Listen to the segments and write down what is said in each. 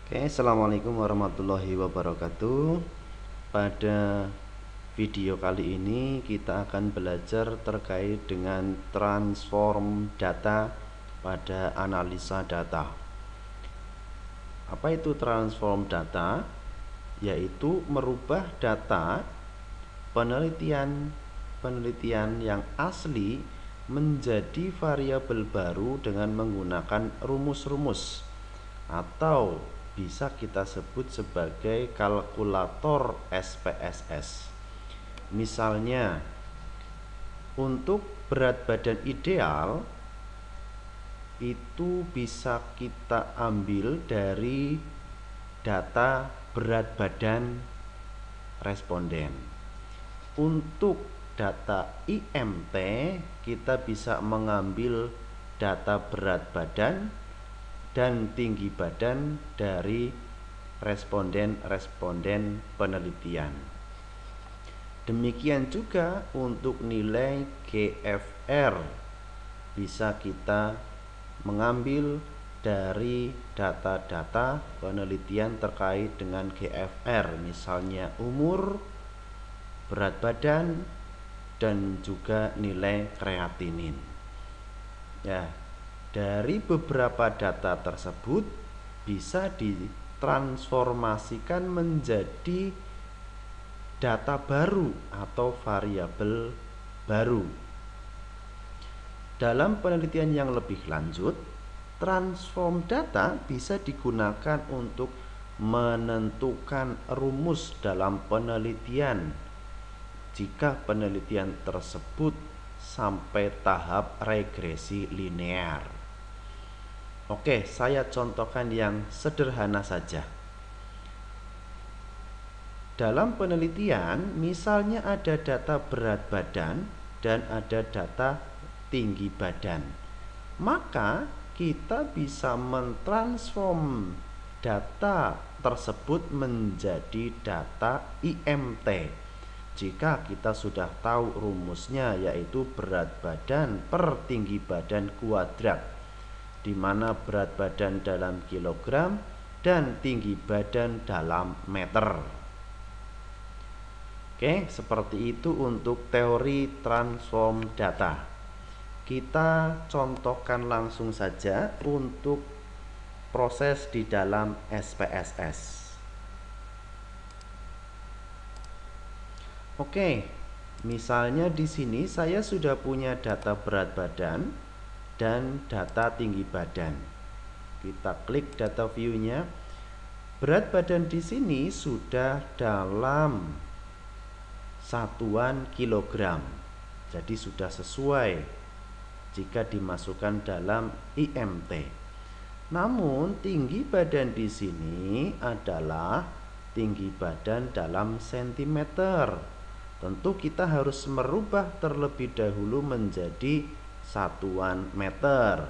Oke, assalamualaikum warahmatullahi wabarakatuh. Pada video kali ini kita akan belajar terkait dengan transform data pada analisa data. Apa itu transform data? Yaitu merubah data penelitian yang asli menjadi variabel baru dengan menggunakan rumus-rumus, atau bisa kita sebut sebagai kalkulator SPSS. Misalnya, untuk berat badan ideal itu bisa kita ambil dari data berat badan responden. Untuk data IMT kita bisa mengambil data berat badan dan tinggi badan dari responden penelitian. Demikian juga untuk nilai GFR, bisa kita mengambil dari data-data penelitian terkait dengan GFR, misalnya umur, berat badan, dan juga nilai kreatinin. Ya, dari beberapa data tersebut bisa ditransformasikan menjadi data baru atau variabel baru. Dalam penelitian yang lebih lanjut, transform data bisa digunakan untuk menentukan rumus dalam penelitian jika penelitian tersebut sampai tahap regresi linear. Oke, saya contohkan yang sederhana saja. Dalam penelitian, misalnya ada data berat badan dan ada data tinggi badan, maka kita bisa mentransform data tersebut menjadi data IMT. Jika kita sudah tahu rumusnya, yaitu berat badan per tinggi badan kuadrat, di mana berat badan dalam kilogram dan tinggi badan dalam meter. Oke, seperti itu untuk teori transform data. Kita contohkan langsung saja untuk proses di dalam SPSS. Oke, misalnya di sini saya sudah punya data berat badan dan data tinggi badan. Kita klik data view-nya. Berat badan di sini sudah dalam satuan kilogram, jadi sudah sesuai jika dimasukkan dalam IMT. Namun tinggi badan di sini adalah tinggi badan dalam sentimeter. Tentu kita harus merubah terlebih dahulu menjadi satuan meter.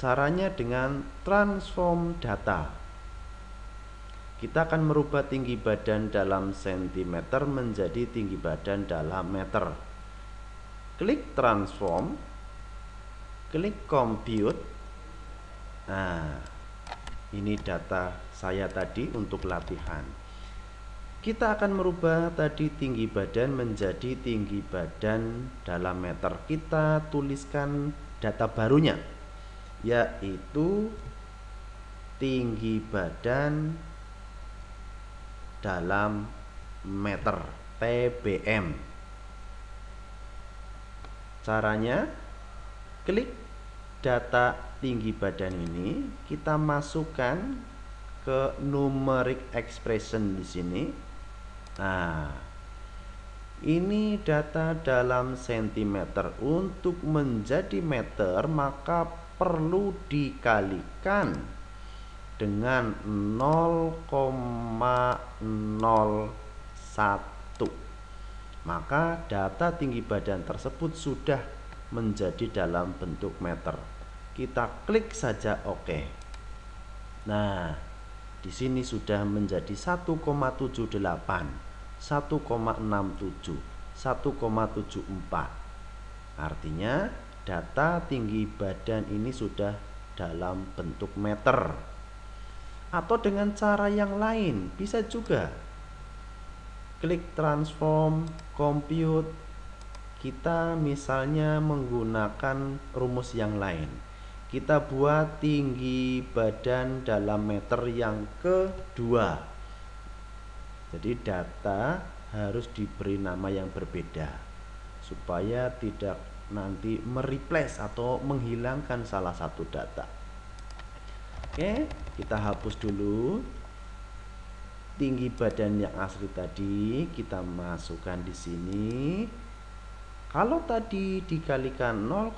Caranya dengan transform data. Kita akan merubah tinggi badan dalam sentimeter menjadi tinggi badan dalam meter. Klik transform, klik compute. Nah, ini data saya tadi untuk latihan. Kita akan merubah tadi tinggi badan menjadi tinggi badan dalam meter. Kita tuliskan data barunya, yaitu tinggi badan dalam meter, TBM. Caranya, klik data tinggi badan ini, kita masukkan ke numeric expression di sini. Nah, ini data dalam sentimeter. Untuk menjadi meter, maka perlu dikalikan dengan 0,01. Maka data tinggi badan tersebut sudah menjadi dalam bentuk meter. Kita klik saja OK. Nah, di sini sudah menjadi 1,78, 1,67, 1,74. Artinya data tinggi badan ini sudah dalam bentuk meter. Atau dengan cara yang lain bisa juga. Klik transform, compute. Kita misalnya menggunakan rumus yang lain. Kita buat tinggi badan dalam meter yang kedua. Jadi data harus diberi nama yang berbeda supaya tidak nanti mereplace atau menghilangkan salah satu data. Oke, kita hapus dulu. Tinggi badan yang asli tadi kita masukkan di sini. Kalau tadi dikalikan 0,01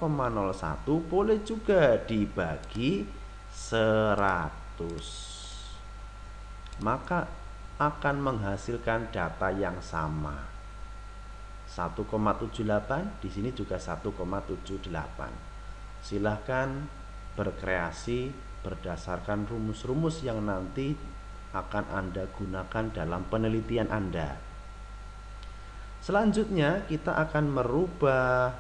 boleh juga dibagi 100. Maka akan menghasilkan data yang sama. 1,78 di sini juga 1,78. Silahkan berkreasi berdasarkan rumus-rumus yang nanti akan Anda gunakan dalam penelitian Anda. Selanjutnya kita akan merubah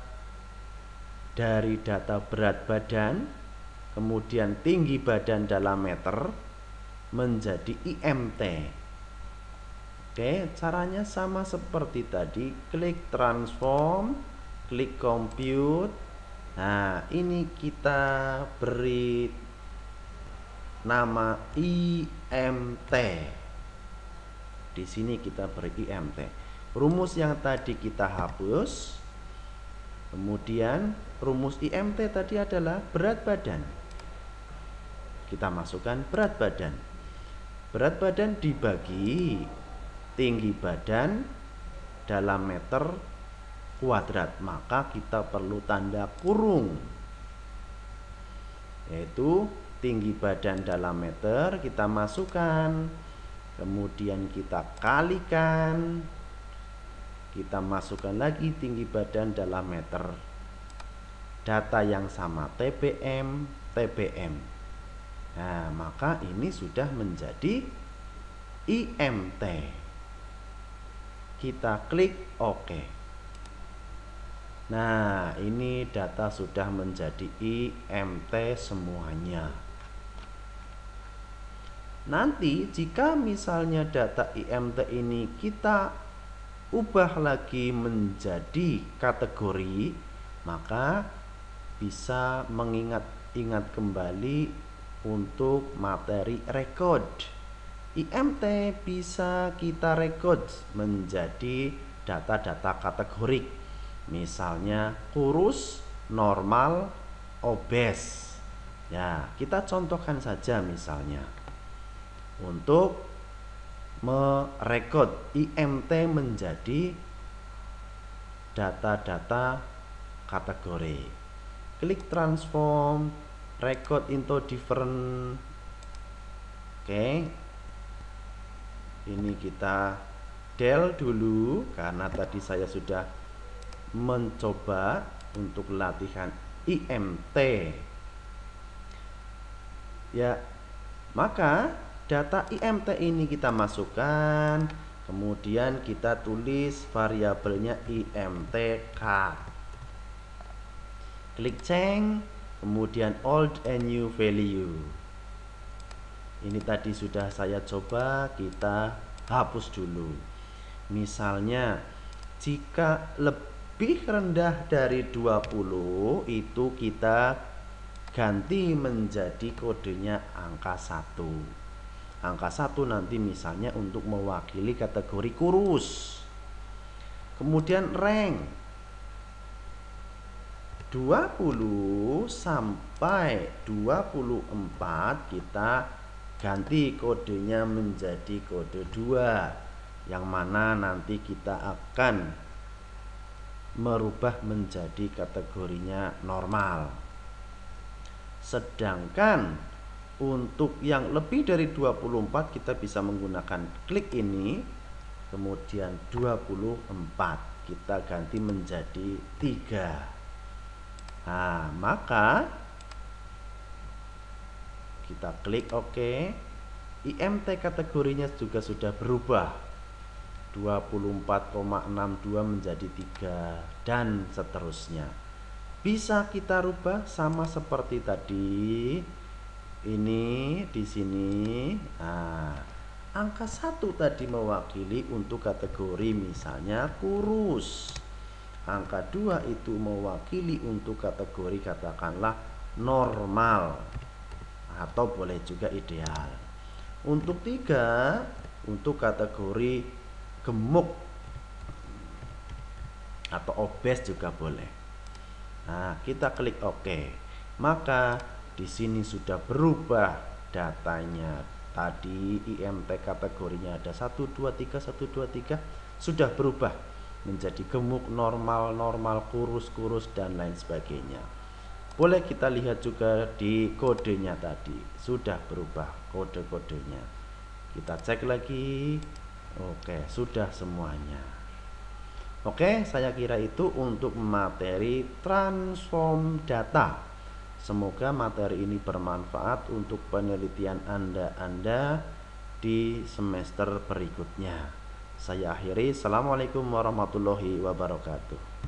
dari data berat badan, kemudian tinggi badan dalam meter menjadi IMT. Oke, caranya sama seperti tadi. Klik transform, klik compute. Nah, ini kita beri nama IMT. Di sini kita beri IMT. Rumus yang tadi kita hapus. Kemudian rumus IMT tadi adalah berat badan. Kita masukkan berat badan. Berat badan dibagi tinggi badan dalam meter kuadrat. Maka kita perlu tanda kurung. Yaitu tinggi badan dalam meter kita masukkan. Kemudian kita kalikan. Kita masukkan lagi tinggi badan dalam meter. Data yang sama TBM, TBM. Nah, maka ini sudah menjadi IMT. Kita klik OK. Nah, ini data sudah menjadi IMT semuanya. Nanti jika misalnya data IMT ini kita ubah lagi menjadi kategori, maka bisa mengingat-ingat kembali untuk materi record. IMT bisa kita record menjadi data-data kategorik. Misalnya kurus, normal, obes. Ya, kita contohkan saja misalnya. Untuk merekod IMT menjadi data-data kategori. Klik transform, record into different. Oke. Ini kita del dulu karena tadi saya sudah mencoba untuk latihan IMT. Ya, maka data IMT ini kita masukkan, kemudian kita tulis variabelnya IMT cut. Klik change, kemudian old and new value. Ini tadi sudah saya coba, kita hapus dulu. Misalnya jika lebih rendah dari 20 itu kita ganti menjadi kodenya angka 1. Angka 1 nanti misalnya untuk mewakili kategori kurus. Kemudian rank 20 sampai 24 kita ganti kodenya menjadi kode 2, yang mana nanti kita akan merubah menjadi kategorinya normal. Sedangkan untuk yang lebih dari 24 kita bisa menggunakan klik ini, kemudian 24 kita ganti menjadi 3. Nah, maka kita klik OK. IMT kategorinya juga sudah berubah, 24,62 menjadi 3 dan seterusnya. Bisa kita rubah sama seperti tadi. Ini di sini. Nah, angka 1 tadi mewakili untuk kategori misalnya kurus. Angka 2 itu mewakili untuk kategori katakanlah normal atau boleh juga ideal. Untuk 3 untuk kategori gemuk atau obes juga boleh. Nah, kita klik OK. Maka di sini sudah berubah datanya. Tadi IMT kategorinya ada 1 2 3 1 2 3 sudah berubah menjadi gemuk, normal, normal, kurus, kurus dan lain sebagainya. Boleh kita lihat juga di kodenya tadi sudah berubah kode-kodenya. Kita cek lagi. Oke, sudah semuanya. Oke, saya kira itu untuk materi transform data. Semoga materi ini bermanfaat untuk penelitian Anda di semester berikutnya. Saya akhiri. Assalamualaikum warahmatullahi wabarakatuh.